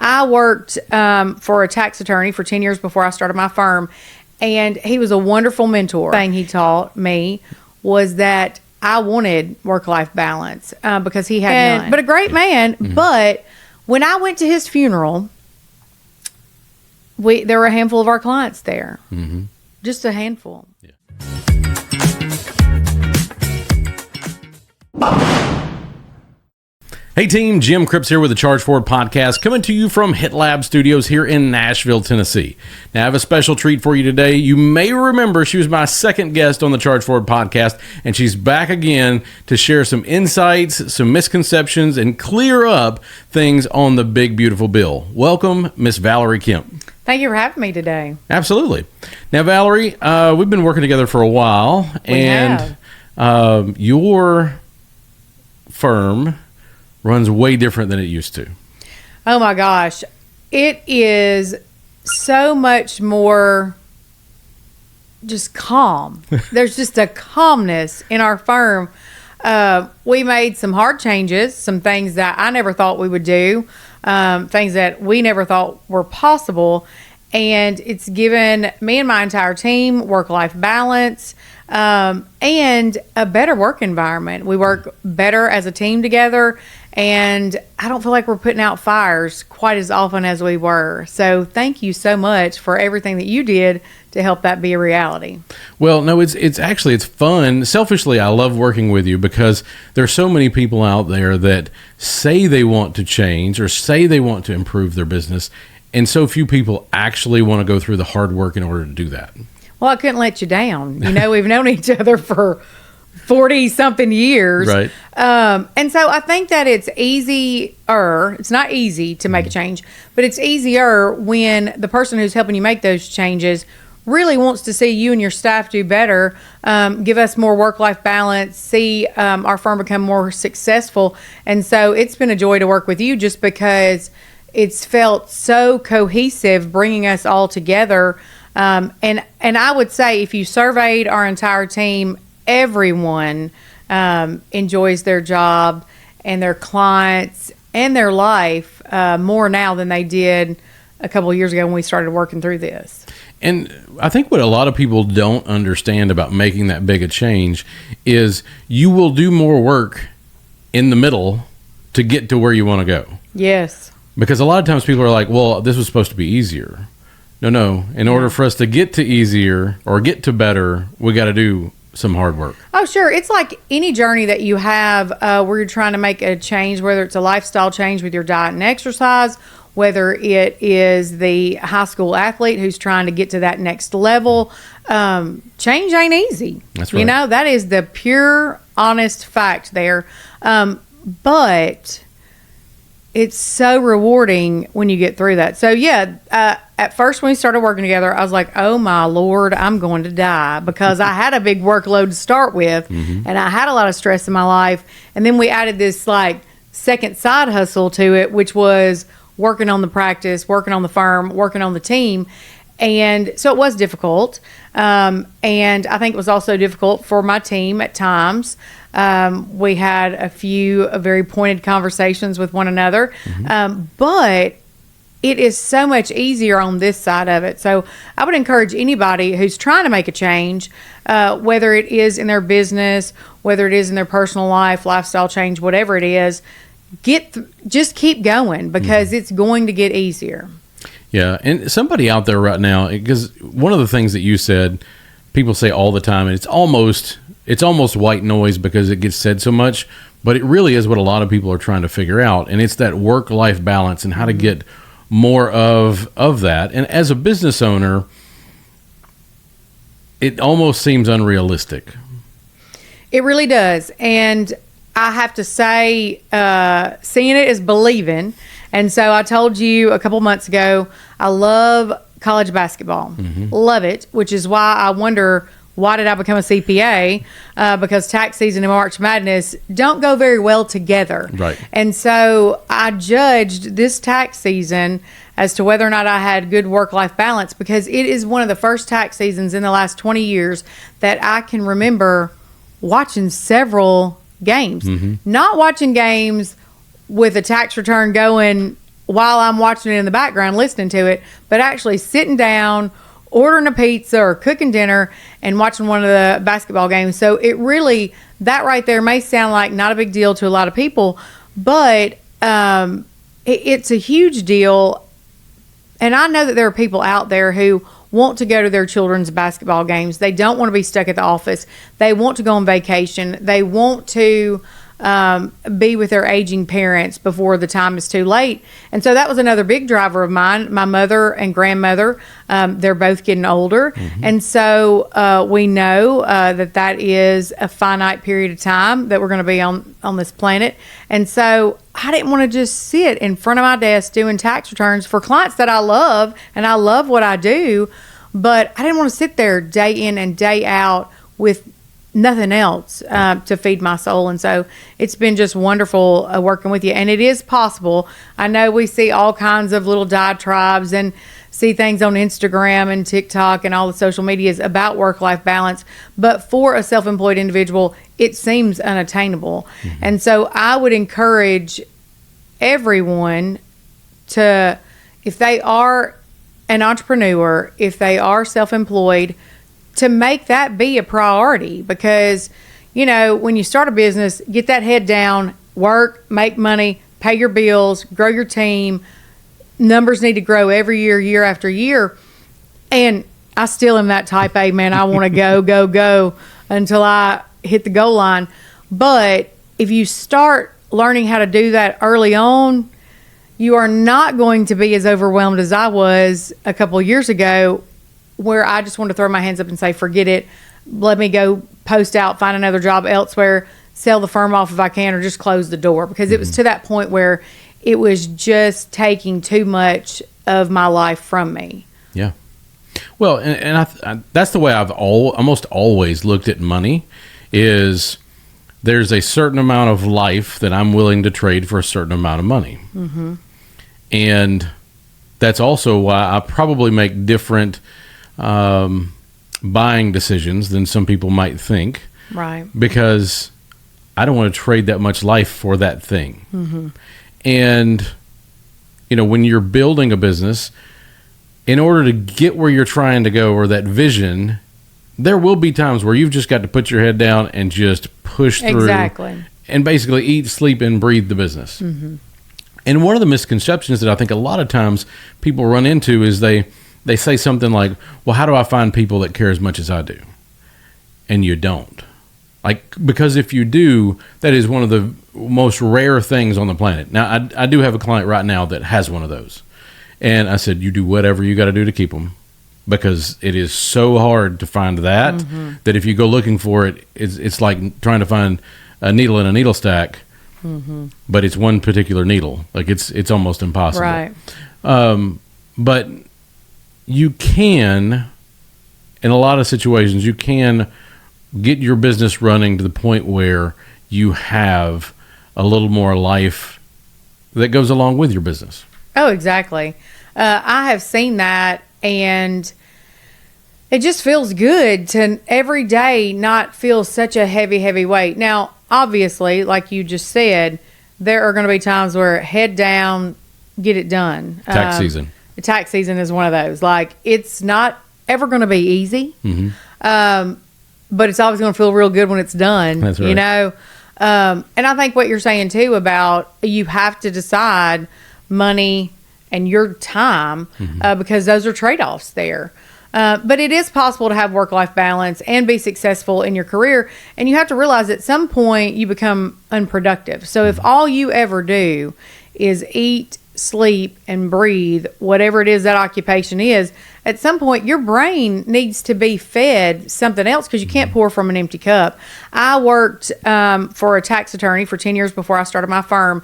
I worked for a tax attorney for 10 years before I started my firm, and he was a wonderful mentor. The thing he taught me was that I wanted work-life balance because he had none. But a great man. Mm-hmm. But when I went to his funeral, there were a handful of our clients there. Mm-hmm. Just a handful. Yeah. Hey team, Jim Cripps here with the Charge Forward podcast, coming to you from Hit Lab Studios here in Nashville, Tennessee. Now I have a special treat for you today. You may remember she was my second guest on the Charge Forward podcast, and she's back again to share some insights, some misconceptions, and clear up things on the big, beautiful bill. Welcome, Miss Valerie Kemp. Thank you for having me today. Absolutely. Now, Valerie, we've been working together for a while, and your firm runs way different than it used to. Oh my gosh. It is so much more just calm. There's just a calmness in our firm. We made some hard changes, some things that I never thought we would do, things that we never thought were possible. And it's given me and my entire team work-life balance, and a better work environment. We work better as a team together, and I don't feel like we're putting out fires quite as often as we were. So thank you so much for everything that you did to help that be a reality. Well, no, it's fun. Selfishly, I love working with you because there's so many people out there that say they want to change or say they want to improve their business, and so few people actually want to go through the hard work in order to do that. Well, I couldn't let you down. You know, we've known each other for 40-something years. Right. And so I think that it's easier. It's not easy to make a change, but it's easier when the person who's helping you make those changes really wants to see you and your staff do better, give us more work-life balance, see our firm become more successful. And so it's been a joy to work with you just because it's felt so cohesive, bringing us all together. And I would say if you surveyed our entire team, everyone enjoys their job and their clients and their life more now than they did a couple of years ago when we started working through this. And I think what a lot of people don't understand about making that big a change is you will do more work in the middle to get to where you want to go. Yes. Because a lot of times people are like, well, this was supposed to be easier. No. In order for us to get to easier or get to better, we got to do some hard work. Oh, sure. It's like any journey that you have where you're trying to make a change, whether it's a lifestyle change with your diet and exercise, whether it is the high school athlete who's trying to get to that next level. Change ain't easy. That's right. You know, that is the pure, honest fact there. But it's so rewarding when you get through that. So yeah, at first when we started working together, I was like, oh my Lord, I'm going to die, because I had a big workload to start with, and I had a lot of stress in my life. And then we added this like second side hustle to it, which was working on the practice, working on the firm, working on the team. And so it was difficult. And I think it was also difficult for my team at times. We had a few very pointed conversations with one another, but it is so much easier on this side of it. So I would encourage anybody who's trying to make a change, whether it is in their business, whether it is in their personal life, lifestyle change, whatever it is, just keep going, because it's going to get easier. Yeah, and somebody out there right now, because one of the things that you said, people say all the time, and it's almost white noise because it gets said so much, but it really is what a lot of people are trying to figure out, and it's that work-life balance and how to get more of that. And as a business owner, it almost seems unrealistic. It really does, and I have to say, seeing it is believing. And so I told you a couple months ago, I love college basketball. Love it, which is why I wonder, why did I become a CPA? Because tax season and March Madness don't go very well together. Right. And so I judged this tax season as to whether or not I had good work-life balance, because it is one of the first tax seasons in the last 20 years that I can remember watching several games. Not watching games with a tax return going while I'm watching it in the background, listening to it, but actually sitting down, ordering a pizza or cooking dinner and watching one of the basketball games. So it really, that right there may sound like not a big deal to a lot of people, but it's a huge deal. And I know that there are people out there who want to go to their children's basketball games. They don't want to be stuck at the office. They want to go on vacation. They want to be with their aging parents before the time is too late. And so that was another big driver of mine. My mother and grandmother, they're both getting older. And so we know that is a finite period of time that we're going to be on this planet. And so I didn't want to just sit in front of my desk doing tax returns for clients that I love, and I love what I do, but I didn't want to sit there day in and day out with nothing else to feed my soul. And so it's been just wonderful working with you. And it is possible. I know we see all kinds of little diatribes and see things on Instagram and TikTok and all the social medias about work-life balance, but for a self-employed individual, it seems unattainable. And so I would encourage everyone to, if they are an entrepreneur, if they are self-employed, to make that be a priority. Because, when you start a business, get that head down, work, make money, pay your bills, grow your team. Numbers need to grow every year, year after year. And I still am that type A, man. I want to go until I hit the goal line. But if you start learning how to do that early on, you are not going to be as overwhelmed as I was a couple of years ago, where I just wanted to throw my hands up and say, forget it. Let me go post out, find another job elsewhere, sell the firm off if I can, or just close the door. Because it was to that point where it was just taking too much of my life from me. Yeah. Well, and I that's the way I've almost always looked at money, is there's a certain amount of life that I'm willing to trade for a certain amount of money. And that's also why I probably make different buying decisions than some people might think. Right. Because I don't want to trade that much life for that thing. And, when you're building a business, in order to get where you're trying to go, or that vision, there will be times where you've just got to put your head down and just push through. Exactly. And basically eat, sleep, and breathe the business. And one of the misconceptions that I think a lot of times people run into is they say something like, well, how do I find people that care as much as I do? And you don't. Because if you do, that is one of the most rare things on the planet. Now, I do have a client right now that has one of those. And I said, you do whatever you got to do to keep them, because it is so hard to find that, that if you go looking for it, it's like trying to find a needle in a needle stack, but it's one particular needle. It's almost impossible. Right. But you can, in a lot of situations, you can get your business running to the point where you have a little more life that goes along with your business. Oh, exactly. I have seen that, and it just feels good to every day not feel such a heavy weight. Now, obviously, like you just said, there are going to be times where head down, get it done. Tax season. The tax season is one of those. It's not ever going to be easy, but it's always going to feel real good when it's done. That's right. And I think what you're saying too about you have to decide money and your time because those are trade-offs there. But it is possible to have work-life balance and be successful in your career. And you have to realize at some point you become unproductive. So if all you ever do is eat, sleep, and breathe, whatever it is that occupation is, at some point your brain needs to be fed something else, because you can't pour from an empty cup. I worked for a tax attorney for 10 years before I started my firm,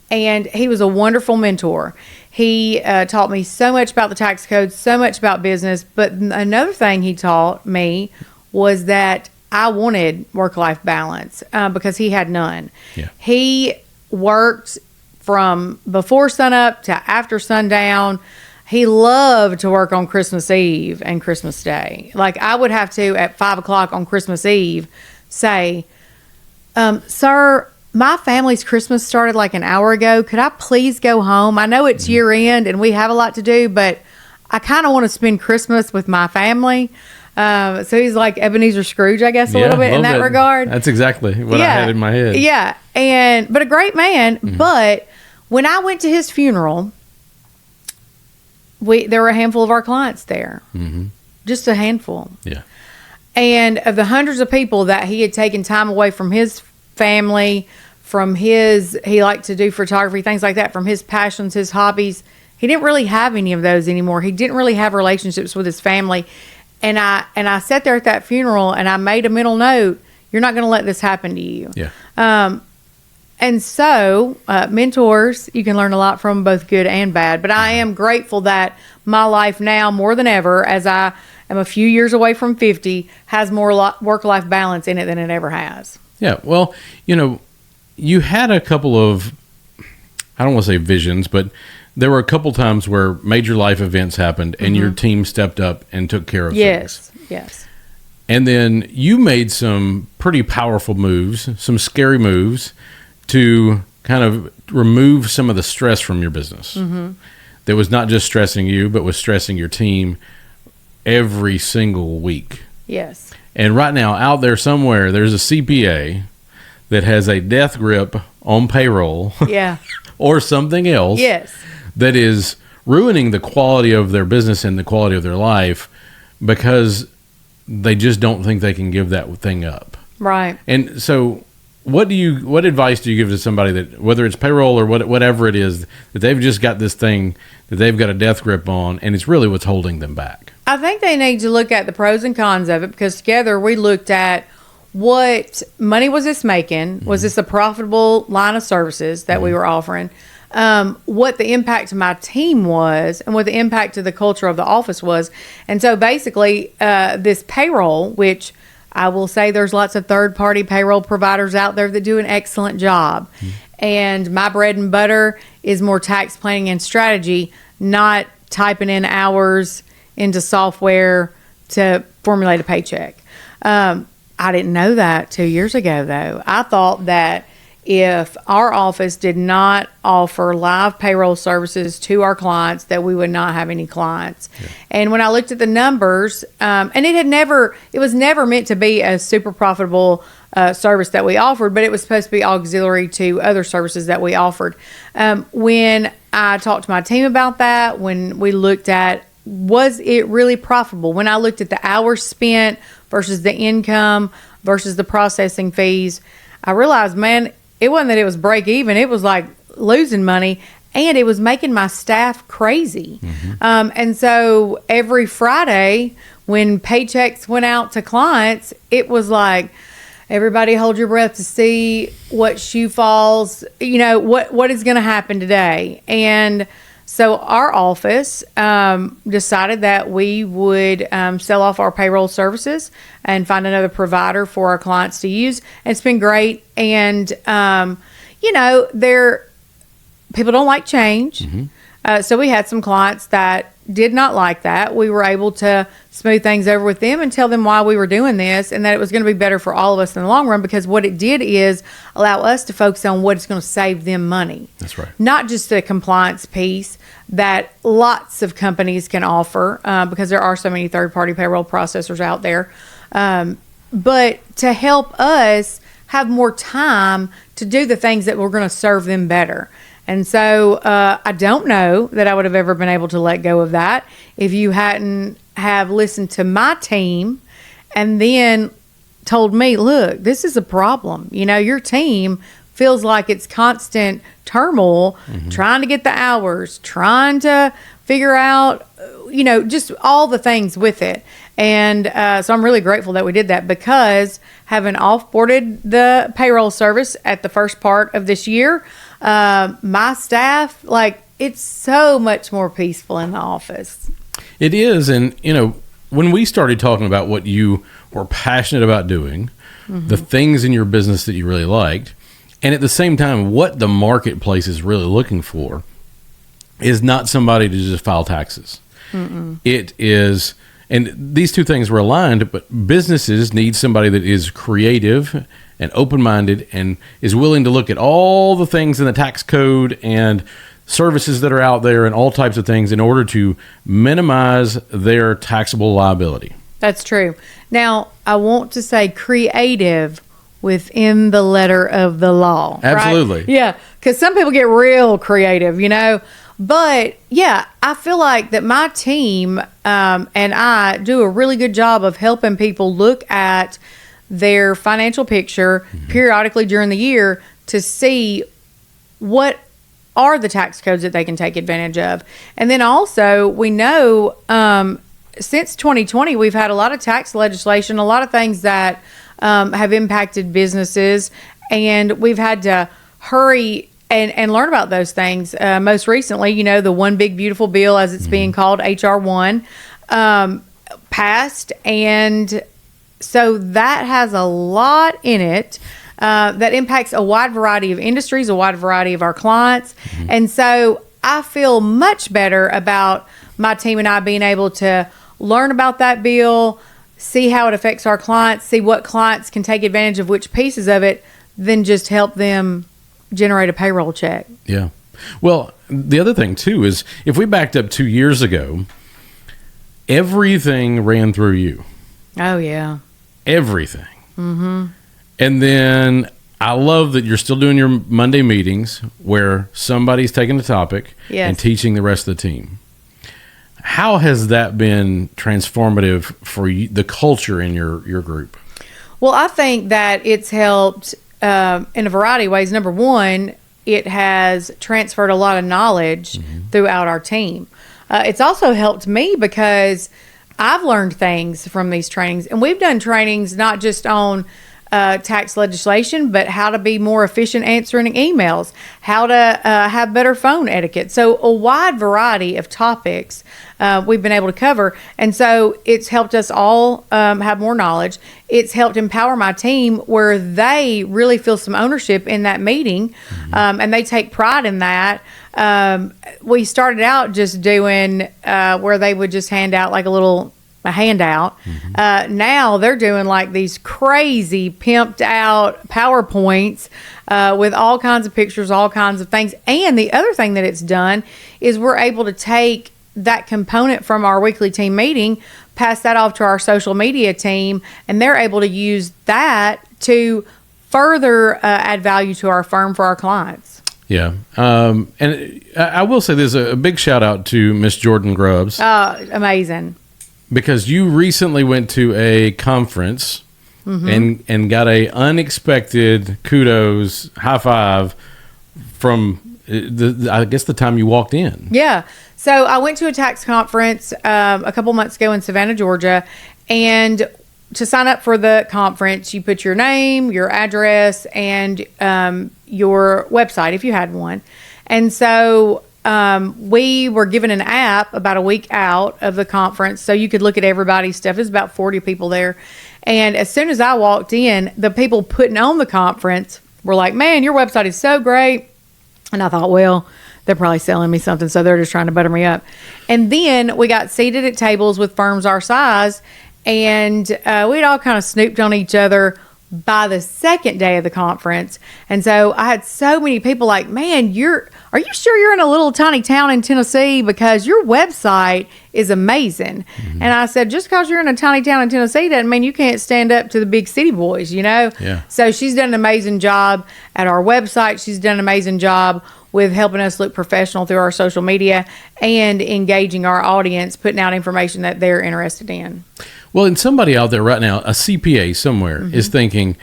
and he was a wonderful mentor. He taught me so much about the tax code, so much about business. But another thing he taught me was that I wanted work-life balance because he had none. Yeah. He worked from before sunup to after sundown. He loved to work on Christmas Eve and Christmas Day. I would have to, at 5 o'clock on Christmas Eve, say, sir, my family's Christmas started like an hour ago. Could I please go home? I know it's year end and we have a lot to do, but I kind of want to spend Christmas with my family. So he's like Ebenezer Scrooge, I guess, a little bit in that regard. That's exactly what I had in my head. Yeah. But a great man. But when I went to his funeral, there were a handful of our clients there. Just a handful. Yeah. And of the hundreds of people that he had taken time away from his family, he liked to do photography, things like that, from his passions, his hobbies, he didn't really have any of those anymore. He didn't really have relationships with his family. And I sat there at that funeral and I made a mental note, you're not going to let this happen to you. Yeah. And so, mentors, you can learn a lot from, both good and bad. But I am grateful that my life now, more than ever, as I am a few years away from 50, has more work-life balance in it than it ever has. Yeah. Well, you had a couple of, I don't want to say visions, but there were a couple times where major life events happened and your team stepped up and took care of things. Yes. And then you made some pretty powerful moves, some scary moves, to kind of remove some of the stress from your business. That was not just stressing you, but was stressing your team every single week. Yes. And right now, out there somewhere, there's a CPA that has a death grip on payroll. Yeah. Or something else. Yes. That is ruining the quality of their business and the quality of their life because they just don't think they can give that thing up. Right. And so what advice do you give to somebody that, whether it's payroll or whatever it is, that they've just got this thing that they've got a death grip on and it's really what's holding them back? I think they need to look at the pros and cons of it, because together we looked at what money was this making? Was this a profitable line of services that we were offering? What the impact to my team was, and what the impact to the culture of the office was. And so basically, this payroll, which I will say there's lots of third-party payroll providers out there that do an excellent job. And my bread and butter is more tax planning and strategy, not typing in hours into software to formulate a paycheck. I didn't know that 2 years ago, though. I thought that if our office did not offer live payroll services to our clients, that we would not have any clients. Yeah. And when I looked at the numbers, and it was never meant to be a super profitable service that we offered, but it was supposed to be auxiliary to other services that we offered. When I talked to my team about that, when we looked at, was it really profitable? When I looked at the hours spent versus the income versus the processing fees, I realized, man, it wasn't that it was break even. It was like losing money, and it was making my staff crazy. And so every Friday when paychecks went out to clients, it was like, everybody hold your breath to see what shoe falls, what is going to happen today. And so our office decided that we would sell off our payroll services and find another provider for our clients to use. And it's been great. And, people don't like change. So we had some clients that did not like that. We were able to smooth things over with them and tell them why we were doing this, and that it was going to be better for all of us in the long run, because what it did is allow us to focus on what is going to save them money. That's right. Not just the compliance piece that lots of companies can offer, because there are so many third-party payroll processors out there, but to help us have more time to do the things that were going to serve them better. And so I don't know that I would have ever been able to let go of that if you hadn't have listened to my team and then told me, look, this is a problem. Your team feels like it's constant turmoil, trying to get the hours, trying to figure out, just all the things with it. And so I'm really grateful that we did that, because having offboarded the payroll service at the first part of this year, my staff, it's so much more peaceful in the office. It is. And, when we started talking about what you were passionate about doing, the things in your business that you really liked, and at the same time, what the marketplace is really looking for is not somebody to just file taxes. It is, and these two things were aligned, but businesses need somebody that is creative and open-minded and is willing to look at all the things in the tax code and services that are out there and all types of things in order to minimize their taxable liability. That's true. Now, I want to say creative within the letter of the law. Absolutely. Right? Yeah, because some people get real creative, But yeah, I feel like that my team and I do a really good job of helping people look at their financial picture periodically during the year to see what are the tax codes that they can take advantage of. And then also we know since 2020, we've had a lot of tax legislation, a lot of things that have impacted businesses, and we've had to hurry and learn about those things. Most recently, the One Big Beautiful Bill, as it's being called, HR 1, passed. And so that has a lot in it that impacts a wide variety of industries, a wide variety of our clients. And so I feel much better about my team and I being able to learn about that bill, see how it affects our clients, see what clients can take advantage of which pieces of it, than just help them generate a payroll check. Yeah. Well, the other thing too is if we backed up 2 years ago, everything ran through you. Oh yeah. Everything. Mm-hmm. And then I love that you're still doing your Monday meetings where somebody's taking a topic and teaching the rest of the team. How has that been transformative for you, the culture in your group? Well, I think that it's helped in a variety of ways. Number one, it has transferred a lot of knowledge throughout our team. It's also helped me because I've learned things from these trainings. And we've done trainings not just on tax legislation, but how to be more efficient answering emails, how to have better phone etiquette. So a wide variety of topics we've been able to cover. And so it's helped us all have more knowledge. It's helped empower my team where they really feel some ownership in that meeting, and they take pride in that. We started out just doing where they would just hand out like a handout. Now they're doing like these crazy pimped out PowerPoints with all kinds of pictures, all kinds of things. And the other thing that it's done is we're able to take that component from our weekly team meeting, pass that off to our social media team, and they're able to use that to further add value to our firm for our clients. Yeah. And I will say there's a big shout out to Miss Jordan Grubbs. Amazing. Because you recently went to a conference and got a unexpected kudos high five from I guess the time you walked in. Yeah. So I went to a tax conference a couple months ago in Savannah, Georgia, and to sign up for the conference, you put your name, your address, and your website if you had one. And so we were given an app about a week out of the conference so you could look at everybody's stuff. There's about 40 people there. And as soon as I walked in, the people putting on the conference were like, man, your website is so great. And I thought, well, they're probably selling me something, so they're just trying to butter me up. And then we got seated at tables with firms our size, and we'd all kind of snooped on each other by the second day of the conference. And so I had so many people like, man, are you sure you're in a little tiny town in Tennessee? Because your website is amazing. And I said, just because you're in a tiny town in Tennessee doesn't mean you can't stand up to the big city boys, Yeah. So she's done an amazing job at our website. She's done an amazing job with helping us look professional through our social media and engaging our audience, putting out information that they're interested in. Well, and somebody out there right now, a CPA somewhere, is thinking,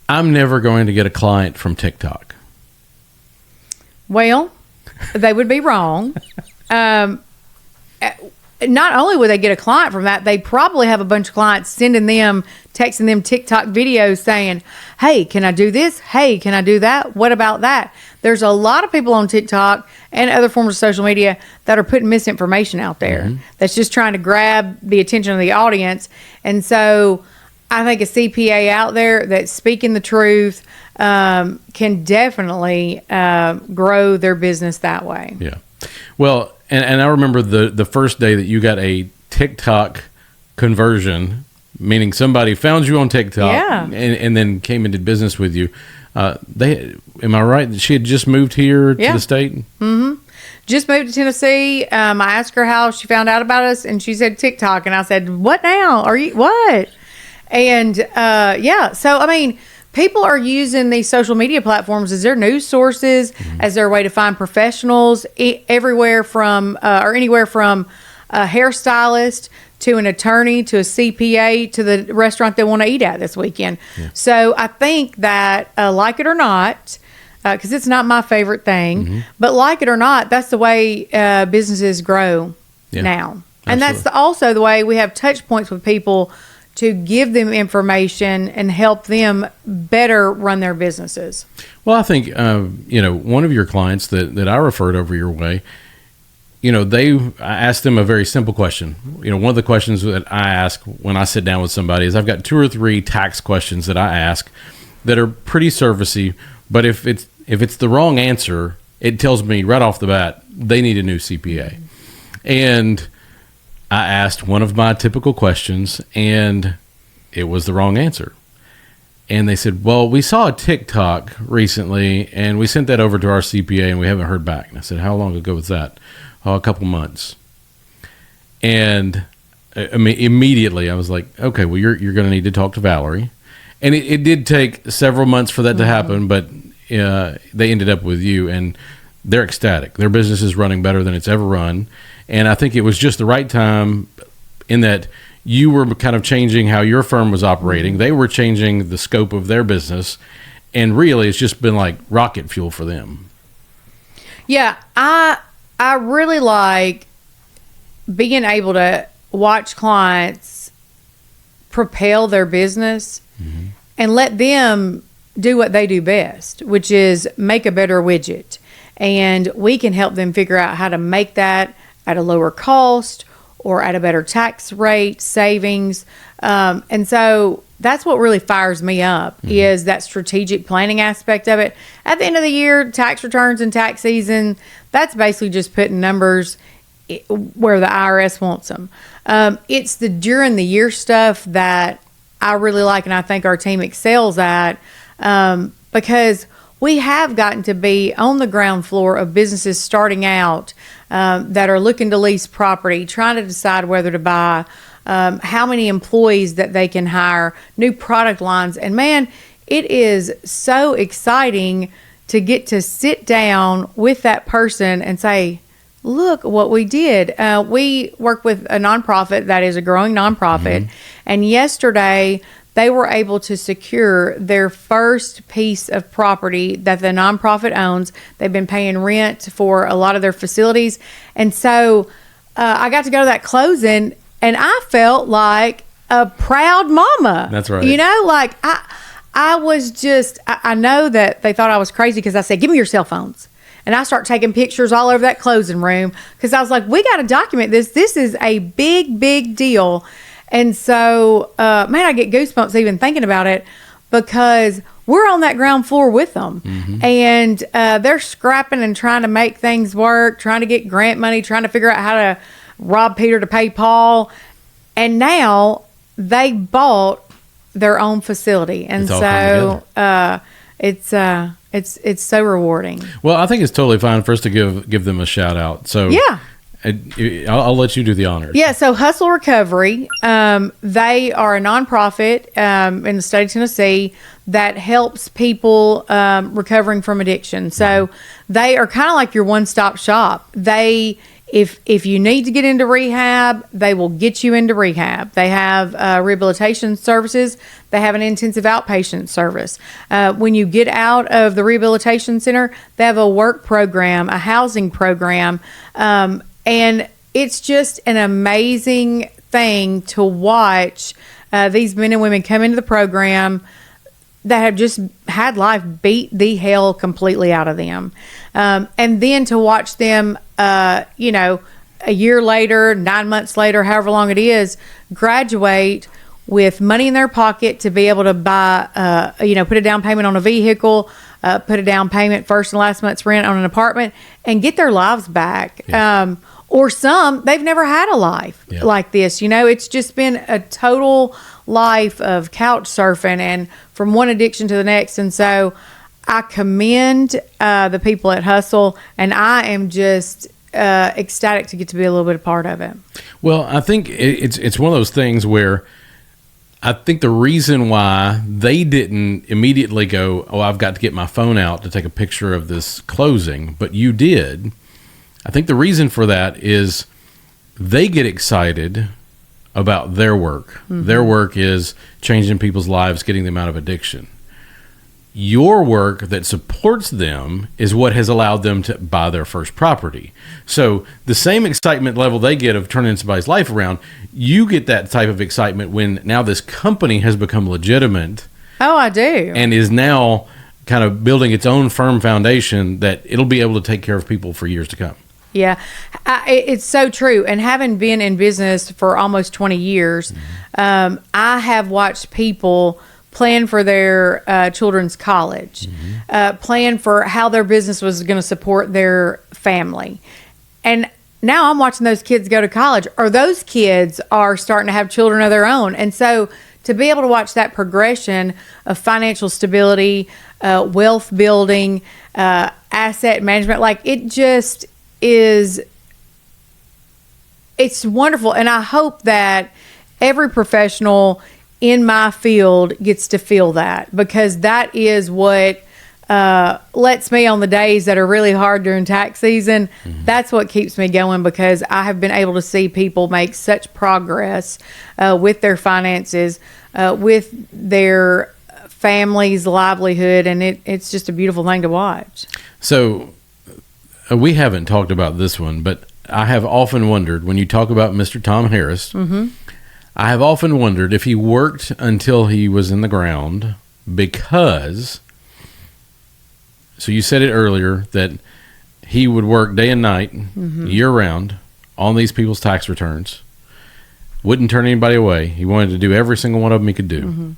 I'm never going to get a client from TikTok. Well, they would be wrong. Not only would they get a client from that, they probably have a bunch of clients texting them TikTok videos saying, hey, can I do this? Hey, can I do that? What about that? There's a lot of people on TikTok and other forms of social media that are putting misinformation out there that's just trying to grab the attention of the audience. And so I think a CPA out there that's speaking the truth can definitely grow their business that way. Yeah. Well, and I remember the first day that you got a TikTok conversion meaning somebody found you on TikTok Yeah. and then came and did business with you. Am I right that she had just moved here to Yeah. the state? Just moved to Tennessee. I asked her how she found out about us, and she said TikTok. And I said, "What now? Are you what?" And so I mean, people are using these social media platforms as their news sources, as their way to find professionals everywhere from or anywhere from a hairstylist to an attorney to a CPA to the restaurant they want to eat at this weekend. Yeah. So I think that like it or not, because it's not my favorite thing, but like it or not, that's the way businesses grow now. And that's also the way we have touch points with people to give them information and help them better run their businesses. Well, I think, one of your clients that I referred over your way, I asked them a very simple question. One of the questions that I ask when I sit down with somebody is I've got 2 or 3 tax questions that I ask that are pretty surfacey, but if it's the wrong answer, it tells me right off the bat they need a new CPA. And I asked one of my typical questions, and it was the wrong answer. And they said, well, we saw a TikTok recently, and we sent that over to our CPA, and we haven't heard back. And I said, how long ago was that? Oh, a couple months. And I mean, immediately I was like, okay, well, you're going to need to talk to Valerie. And it did take several months for that to happen, but they ended up with you, and they're ecstatic. Their business is running better than it's ever run. And I think it was just the right time in that you were kind of changing how your firm was operating. They were changing the scope of their business. And really, it's just been like rocket fuel for them. Yeah, I really like being able to watch clients propel their business and let them do what they do best, which is make a better widget. And we can help them figure out how to make that at a lower cost or at a better tax rate, savings. And so that's what really fires me up is that strategic planning aspect of it. At the end of the year, tax returns and tax season, that's basically just putting numbers where the IRS wants them. It's the during the year stuff that I really like, and I think our team excels at, because we have gotten to be on the ground floor of businesses starting out that are looking to lease property, trying to decide whether to buy, how many employees that they can hire, new product lines. And man, it is so exciting to get to sit down with that person and say, look what we did. We work with a nonprofit that is a growing nonprofit. And yesterday they were able to secure their first piece of property that the nonprofit owns. They've been paying rent for a lot of their facilities. And so I got to go to that closing, and I felt like a proud mama. That's right. Like I was just, I know that they thought I was crazy because I said, give me your cell phones. And I start taking pictures all over that closing room because I was like, we got to document this. This is a big, big deal. And so, man, I get goosebumps even thinking about it because we're on that ground floor with them. And they're scrapping and trying to make things work, trying to get grant money, trying to figure out how to rob Peter to pay Paul. And now they bought their own facility. And so it's so rewarding. Well, I think it's totally fine for us to give them a shout out. So yeah. I'll let you do the honors. Yeah, so Hustle Recovery, they are a nonprofit in the state of Tennessee that helps people recovering from addiction. So they are kind of like your one-stop shop. If you need to get into rehab, they will get you into rehab. They have rehabilitation services. They have an intensive outpatient service. When you get out of the rehabilitation center, they have a work program, a housing program, and it's just an amazing thing to watch these men and women come into the program that have just had life beat the hell completely out of them. And then to watch them, a year later, 9 months later, however long it is, graduate with money in their pocket to be able to buy, put a down payment on a vehicle, put a down payment first and last month's rent on an apartment, and get their lives back. Yeah. Or some, they've never had a life like this. It's just been a total life of couch surfing and from one addiction to the next. And so I commend the people at Hustle, and I am just ecstatic to get to be a little bit a part of it. Well, I think it's one of those things where I think the reason why they didn't immediately go, oh, I've got to get my phone out to take a picture of this closing, but you did. I think the reason for that is they get excited about their work. Mm-hmm. Their work is changing people's lives, getting them out of addiction. Your work that supports them is what has allowed them to buy their first property. So the same excitement level they get of turning somebody's life around, you get that type of excitement when now this company has become legitimate. Oh, I do. And is now kind of building its own firm foundation that it'll be able to take care of people for years to come. Yeah, it's so true. And having been in business for almost 20 years, I have watched people plan for their children's college, plan for how their business was going to support their family. And now I'm watching those kids go to college, or those kids are starting to have children of their own. And so to be able to watch that progression of financial stability, wealth building, asset management, like it just is, it's wonderful. And I hope that every professional in my field gets to feel that, because that is what lets me on the days that are really hard during tax season. That's what keeps me going, because I have been able to see people make such progress with their finances, with their family's livelihood, and it's just a beautiful thing to watch. So we haven't talked about this one, but I have often wondered, when you talk about Mr. Tom Harris, I have often wondered if he worked until he was in the ground, because, so you said it earlier, that he would work day and night, year round, on these people's tax returns, wouldn't turn anybody away. He wanted to do every single one of them he could do.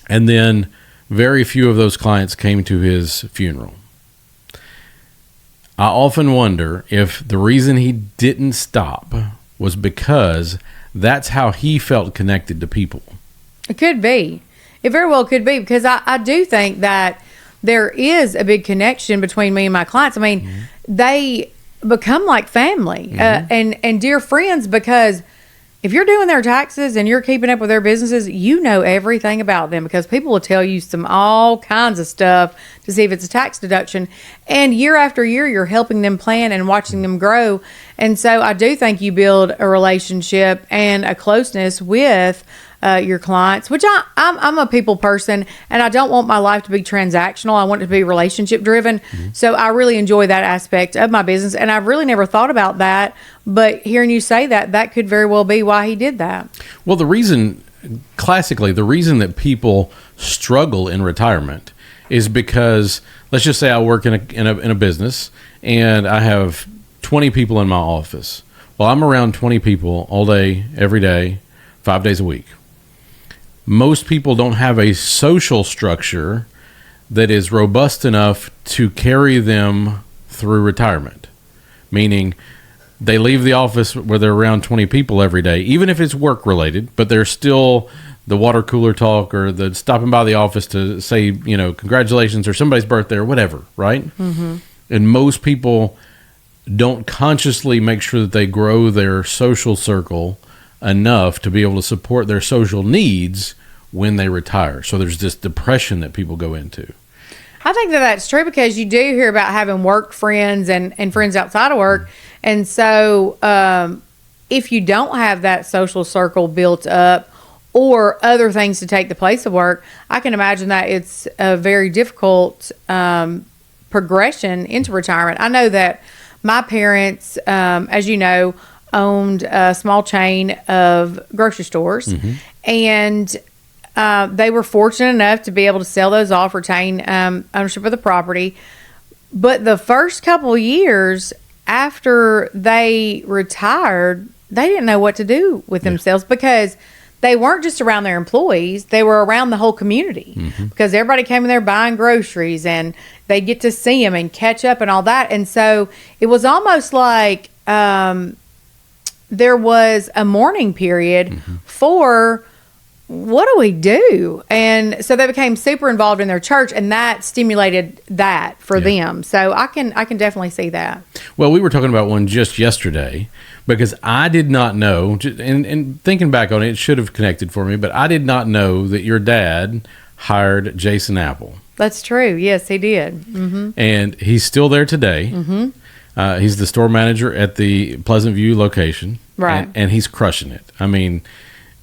And then very few of those clients came to his funeral. I often wonder if the reason he didn't stop was because that's how he felt connected to people. It could be. It very well could be, because I do think that there is a big connection between me and my clients. I mean, they become like family and dear friends, because if you're doing their taxes and you're keeping up with their businesses, you know everything about them, because people will tell you all kinds of stuff to see if it's a tax deduction. And year after year, you're helping them plan and watching them grow. And so I do think you build a relationship and a closeness with your clients, which I'm a people person, and I don't want my life to be transactional. I want it to be relationship driven. So I really enjoy that aspect of my business, and I've really never thought about that, but hearing you say that could very well be why he did that. Well, classically, the reason that people struggle in retirement is because, let's just say I work in a business and I have 20 people in my office. Well, I'm around 20 people all day, every day, 5 days a week. Most people don't have a social structure that is robust enough to carry them through retirement, meaning they leave the office where they're around 20 people every day, even if it's work related, but there's still the water cooler talk or the stopping by the office to say, congratulations, or somebody's birthday or whatever, right? And most people don't consciously make sure that they grow their social circle enough to be able to support their social needs when they retire. So there's this depression that people go into. I think that's true, because you do hear about having work friends and friends outside of work. And so if you don't have that social circle built up or other things to take the place of work, I can imagine that it's a very difficult progression into retirement. I know that my parents, as you know, owned a small chain of grocery stores, and they were fortunate enough to be able to sell those off, retain ownership of the property. But the first couple of years after they retired, they didn't know what to do with themselves, because they weren't just around their employees, they were around the whole community, because everybody came in there buying groceries and they'd get to see them and catch up and all that. And so it was almost like there was a mourning period for what do we do? And so they became super involved in their church, and that stimulated that for them. So I can definitely see that. Well, we were talking about one just yesterday because I did not know, and thinking back on it, it should have connected for me, but I did not know that your dad hired Jason Apple. That's true. Yes, he did. Mm-hmm. And he's still there today. Mm-hmm. He's the store manager at the Pleasant View location. Right. And he's crushing it. I mean,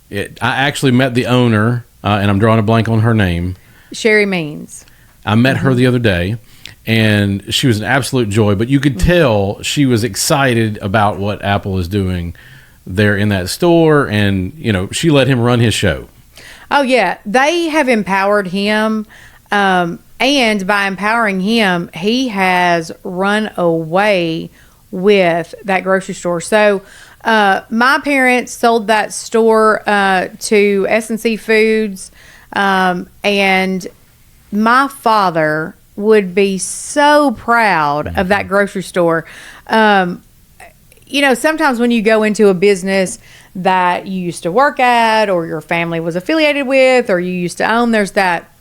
I actually met the owner, and I'm drawing a blank on her name. Sherry Means. I met her the other day, and she was an absolute joy, but you could tell she was excited about what Apple is doing there in that store, and, she let him run his show. Oh, yeah. They have empowered him, and by empowering him, he has run away with that grocery store. So, my parents sold that store to S&C Foods, and my father would be so proud of that grocery store. Sometimes when you go into a business that you used to work at or your family was affiliated with or you used to own, there's that,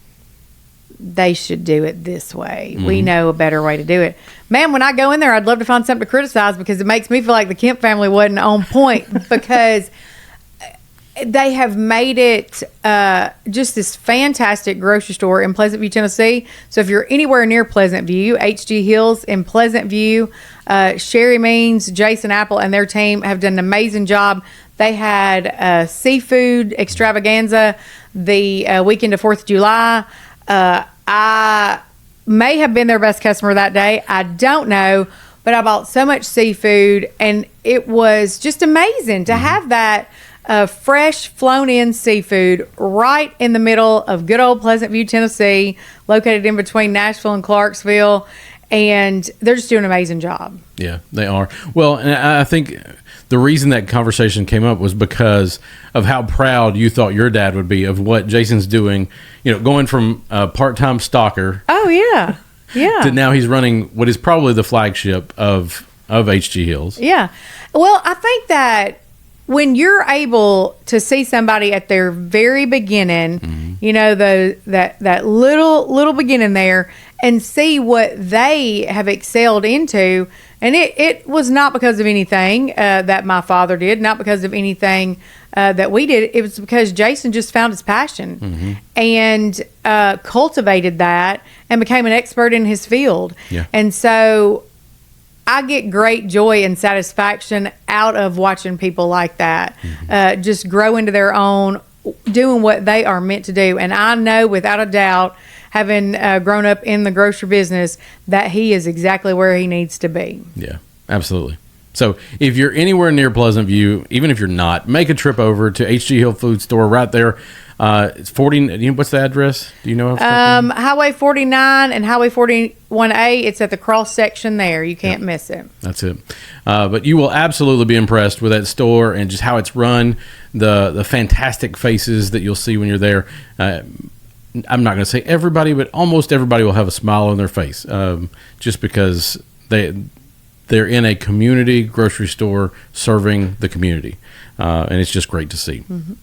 they should do it this way. Mm-hmm. We know a better way to do it. Man, when I go in there, I'd love to find something to criticize because it makes me feel like the Kemp family wasn't on point because they have made it just this fantastic grocery store in Pleasant View, Tennessee. So if you're anywhere near Pleasant View, HG Hills in Pleasant View, Sherry Means, Jason Apple, and their team have done an amazing job. They had a seafood extravaganza the weekend of 4th of July. I may have been their best customer that day. I don't know, but I bought so much seafood, and it was just amazing to have that fresh, flown-in seafood right in the middle of good old Pleasant View, Tennessee, located in between Nashville and Clarksville, and they're just doing an amazing job. Yeah, they are. Well, and I think the reason that conversation came up was because of how proud you thought your dad would be of what Jason's doing, going from a part-time stalker. Oh, yeah. Yeah. To now he's running what is probably the flagship of HG Hills. Yeah. Well, I think that when you're able to see somebody at their very beginning, that little beginning there, and see what they have excelled into, and it was not because of anything that my father did, not because of anything that we did. It was because Jason just found his passion and cultivated that and became an expert in his field. Yeah. And so I get great joy and satisfaction out of watching people like that just grow into their own, doing what they are meant to do. And I know without a doubt, having grown up in the grocery business, that he is exactly where he needs to be. Yeah, absolutely. So if you're anywhere near Pleasant View, even if you're not, make a trip over to HG Hill Food Store right there. It's 40. What's the address? Do you know? Highway 49 and Highway 41A. It's at the cross section there. You can't miss it. That's it. But you will absolutely be impressed with that store and just how it's run. The fantastic faces that you'll see when you're there. I'm not going to say everybody, but almost everybody will have a smile on their face, just because they're in a community grocery store serving the community, and it's just great to see. Mm-hmm.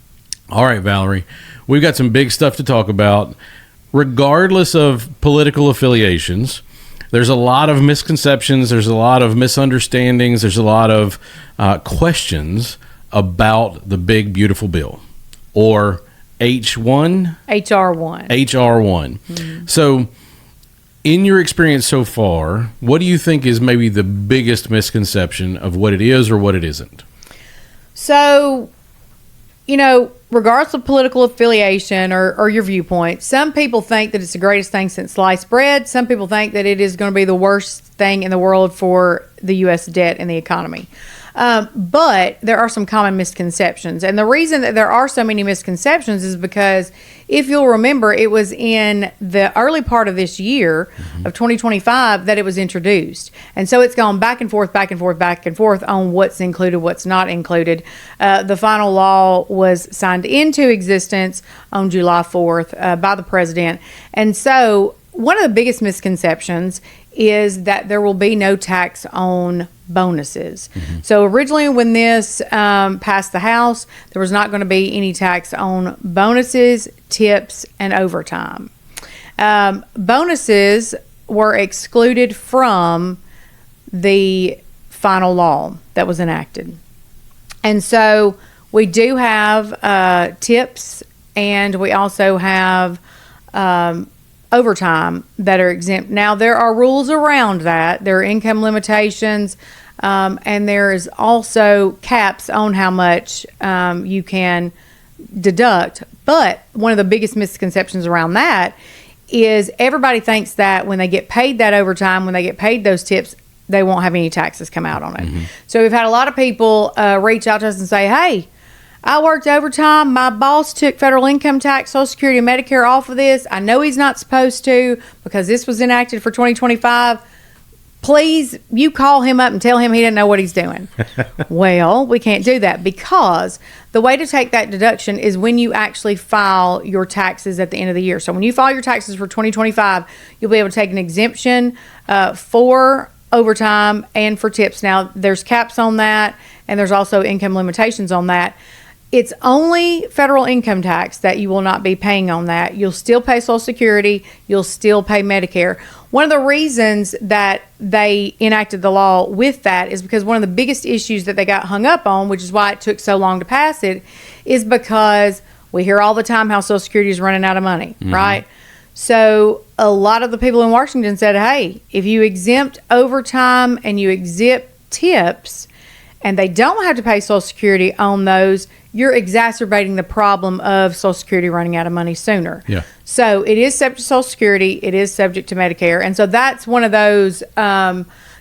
All right, Valerie, we've got some big stuff to talk about. Regardless of political affiliations, there's a lot of misconceptions, there's a lot of misunderstandings, there's a lot of questions about the big, beautiful bill, or HR1. Mm-hmm. So, in your experience so far, what do you think is maybe the biggest misconception of what it is or what it isn't? So, regardless of political affiliation or your viewpoint, some people think that it's the greatest thing since sliced bread. Some people think that it is going to be the worst thing in the world for the U.S. debt and the economy. But there are some common misconceptions. And the reason that there are so many misconceptions is because if you'll remember, it was in the early part of this year of 2025 that it was introduced. And so it's gone back and forth on what's included, what's not included. The final law was signed into existence on July 4th by the president. And so one of the biggest misconceptions is that there will be no tax on bonuses. So originally when this passed the House, there was not going to be any tax on bonuses, tips, and overtime. Bonuses were excluded from the final law that was enacted. And so we do have tips, and we also have overtime that are exempt. Now, there are rules around that. There are income limitations, and there is also caps on how much you can deduct. But one of the biggest misconceptions around that is everybody thinks that when they get paid that overtime, when they get paid those tips, they won't have any taxes come out on it. So we've had a lot of people reach out to us and say, hey, I worked overtime. My boss took federal income tax, Social Security, and Medicare off of this. I know he's not supposed to because this was enacted for 2025. Please, you call him up and tell him he didn't know what he's doing. Well, we can't do that because the way to take that deduction is when you actually file your taxes at the end of the year. So when you file your taxes for 2025, you'll be able to take an exemption for overtime and for tips. Now, there's caps on that, and there's also income limitations on that. It's only federal income tax that you will not be paying on that. You'll still pay Social Security. You'll still pay Medicare. One of the reasons that they enacted the law with that is because one of the biggest issues that they got hung up on, which is why it took so long to pass it, is because we hear all the time how Social Security is running out of money, right? So a lot of the people in Washington said, hey, if you exempt overtime and you exempt tips and they don't have to pay Social Security on those, you're exacerbating the problem of Social Security running out of money sooner. Yeah. So it is subject to Social Security. It is subject to Medicare. And so that's one of those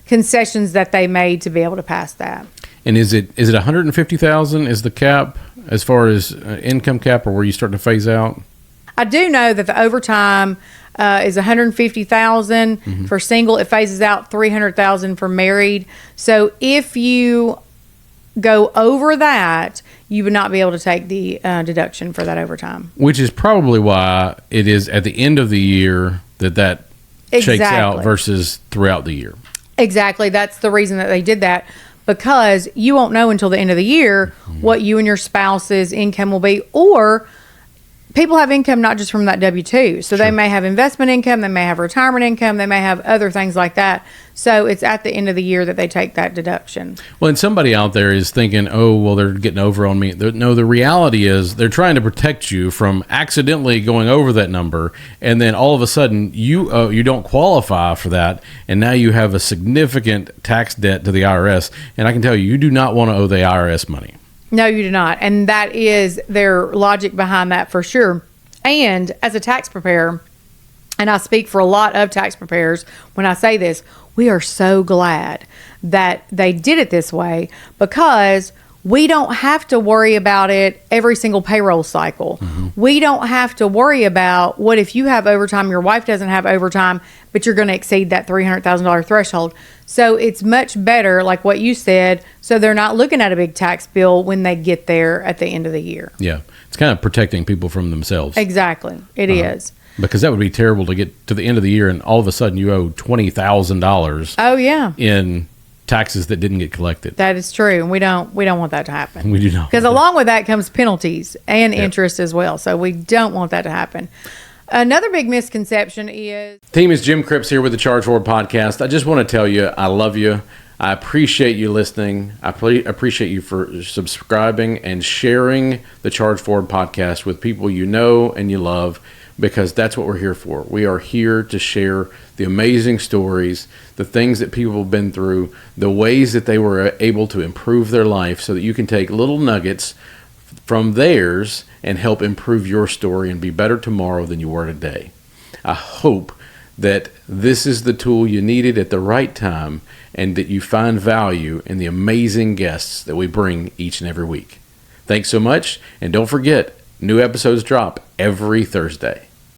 concessions that they made to be able to pass that. And is it 150,000 is the cap as far as income cap, or where you start to phase out? I do know that the overtime is 150,000 for single. It phases out 300,000 for married. So if you go over that, you would not be able to take the deduction for that overtime. Which is probably why it is at the end of the year that shakes out versus throughout the year. Exactly. That's the reason that they did that, because you won't know until the end of the year what you and your spouse's income will be, or people have income not just from that W-2. So they may have investment income, they may have retirement income, they may have other things like that. So it's at the end of the year that they take that deduction. Well, and somebody out there is thinking, oh, well, they're getting over on me. No, the reality is they're trying to protect you from accidentally going over that number, and then all of a sudden you don't qualify for that, and now you have a significant tax debt to the IRS. And I can tell you, you do not want to owe the IRS money. No, you do not. And that is their logic behind that for sure. And as a tax preparer, and I speak for a lot of tax preparers when I say this, we are so glad that they did it this way, because we don't have to worry about it every single payroll cycle. We don't have to worry about what if you have overtime, your wife doesn't have overtime, but you're going to exceed that $300,000 threshold. So it's much better, like what you said, so they're not looking at a big tax bill when they get there at the end of the year. Yeah. It's kind of protecting people from themselves. Exactly. It is. Because that would be terrible to get to the end of the year and all of a sudden you owe $20,000. Oh, yeah. In taxes that didn't get collected. That is true, and we don't want that to happen. We do not. Because along with that comes penalties and interest as well. So we don't want that to happen. Another big misconception is... Team, is Jim Cripps here with the Charge Forward Podcast. I just want to tell you, I love you. I appreciate you listening. I appreciate you for subscribing and sharing the Charge Forward Podcast with people you know and you love, because that's what we're here for. We are here to share the amazing stories, the things that people have been through, the ways that they were able to improve their life, so that you can take little nuggets from theirs and help improve your story and be better tomorrow than you were today. I hope that this is the tool you needed at the right time, and that you find value in the amazing guests that we bring each and every week. Thanks so much, and don't forget, new episodes drop every Thursday.